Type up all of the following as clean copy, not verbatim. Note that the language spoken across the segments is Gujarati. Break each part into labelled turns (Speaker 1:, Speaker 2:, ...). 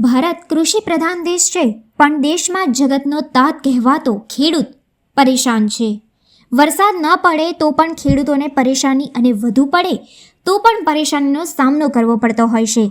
Speaker 1: ભારત કૃષિ પ્રધાન દેશ છે, પણ દેશમાં જગતનો તાત કહેવાતો ખેડૂત પરેશાન છે. વરસાદ ન પડે તો પણ ખેડૂતોને પરેશાની અને વધુ પડે તો પણ પરેશાનીનો સામનો કરવો પડતો હોય છે.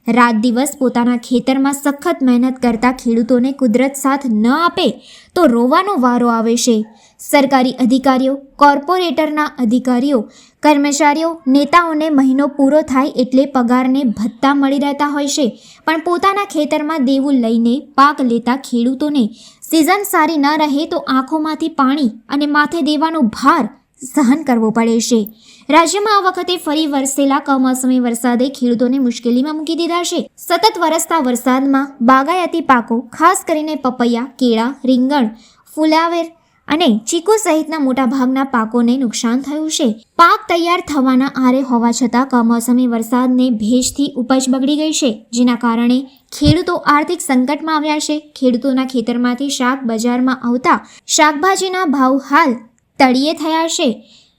Speaker 1: રાત દિવસ પોતાના ખેતરમાં સખત મહેનત કરતા ખેડૂતોને કુદરત સાથ ન આપે તો રોવાનો વારો આવે છે. સરકારી અધિકારીઓ, કોર્પોરેટરના અધિકારીઓ, કર્મચારીઓ, નેતાઓને મહિનો પૂરો થાય એટલે પગારને ભથ્થા મળી રહેતા હોય છે, પણ પોતાના ખેતરમાં દેવું લઈને પાક લેતા ખેડૂતોને સિઝન સારી ન રહે તો આંખોમાંથી પાણી અને માથે દેવાનો ભાર સહન કરવો પડે છે. રાજ્યમાં આ વખતે ફરી વરસેલા કમોસમી વરસાદે ખેડૂતોને મુશ્કેલીમાં મૂકી દીધા છે. સતત વરસતા વરસાદમાં બાગાયતી પાકો, ખાસ કરીને પપૈયા, કેળા, રીંગણ, ફુલાવેર અને ચીકુ સહિતના મોટાભાગના પાકોને નુકસાન થયું છે. પાક તૈયાર થવાના આરે હોવા છતાં કમોસમી વરસાદને ભેજથી ઉપજ બગડી ગઈ છે, જેના કારણે ખેડૂતો આર્થિક સંકટમાં આવ્યા છે. ખેડૂતોના ખેતરમાંથી શાક બજારમાં આવતા શાકભાજીના ભાવ હાલ તળિયે થયા છે,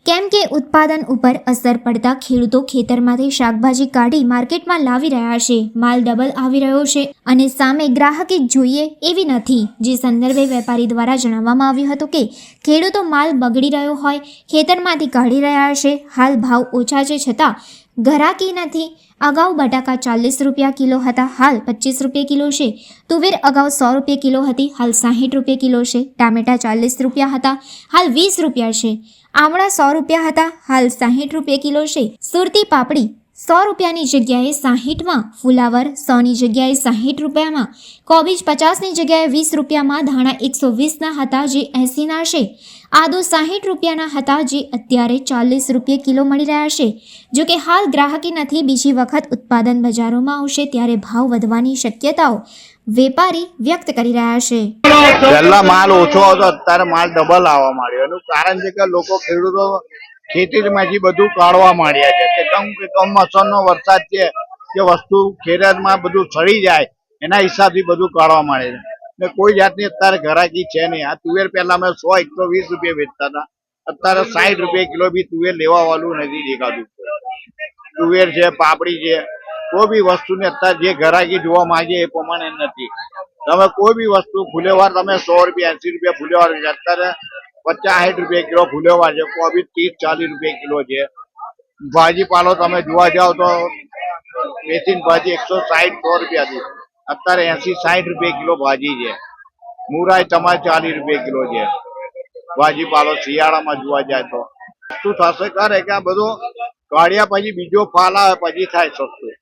Speaker 1: કેમ કે ઉત્પાદન ઉપર અસર પડતા ખેડૂતો ખેતરમાંથી શાકભાજી કાઢી માર્કેટમાં લાવી રહ્યા છે. માલ ડબલ આવી રહ્યો છે અને સામે ગ્રાહકે જોઈએ એવી નથી, જે સંદર્ભે વેપારી દ્વારા જણાવવામાં આવ્યું હતું કે ખેડૂતો માલ બગડી રહ્યો હોય ખેતરમાંથી કાઢી રહ્યા છે. હાલ ભાવ ઓછા છે છતાં ઘરાકી નથી. અગાઉ બટાકા 40 રૂપિયા કિલો હતા, હાલ 25 રૂપિયા કિલો છે. તુવેર અગાઉ 100 રૂપિયા કિલો હતી, હાલ 60 રૂપિયા કિલો છે. ટામેટા 40 રૂપિયા હતા, હાલ 20 રૂપિયા છે. આમળા 100 રૂપિયા હતા, હાલ 60 રૂપિયા કિલો છે. સુરતી પાપડી 100 રૂપિયાની જગ્યાએ 60માં, ફુલાવર 100ની જગ્યાએ 60 રૂપિયામાં, કોબીજ 50ની જગ્યાએ 20 રૂપિયામાં, ધાણા 120ના હતા જે 80ના છે. આદુ 60 રૂપિયાના હતા જે અત્યારે 40 રૂપિયા કિલો મળી રહ્યા છે. જોકે હાલ ગ્રાહકી નથી. બીજી વખત ઉત્પાદન બજારોમાં આવશે ત્યારે ભાવ વધવાની શક્યતાઓ વેપારી વ્યક્ત કરી રહ્યા છે.
Speaker 2: પહેલા માલ ઓછો હતો, અત્યારે માલ ડબલ આવવા માંડ્યો. એનું કારણ છે કે લોકો ખેડૂતો ખેતીમાંથી બધું કાઢવા માંડ્યા છે કે કમોસમનો વરસાદ છે કે વસ્તુ ખેતરમાં બધું સડી જાય એના હિસાબથી બધું કાઢવા માંડે છે. ને કોઈ જાતની અત્યારે ઘરાકી છે નહીં. આ તુવેર પહેલા અમે 100-120 રૂપિયા વેચતા હતા, અત્યારે 60 રૂપિયા કિલો બી તુવેર લેવા વાળું નથી દેખાતું. તુવેર છે, પાપડી છે, કોઈ બી વસ્તુને અત્યારે જે ઘરાકી જોવા માંગે એ પ્રમાણે નથી. તમે કોઈ બી વસ્તુ ફુલેવાર તમે 100 રૂપિયા 80 રૂપિયા ફુલેવાર છે, અત્યારે 50-60 રૂપિયા કિલો ફુલેવાર છે. કોબી 30-40 રૂપિયા કિલો છે. ભાજીપાલો તમે જોવા જાવ તો મેથીની ભાજી 160-100 રૂપિયાથી અત્યારે 80-60 રૂપિયા કિલો ભાજી છે. મુરાઈ તમારે 40 રૂપિયા કિલો છે. ભાજીપાલો શિયાળામાં જોવા જાય તો શું થશે કરે કે આ બધો કાઢ્યા પછી બીજો ફાલ આવે પછી થાય સસ્તું.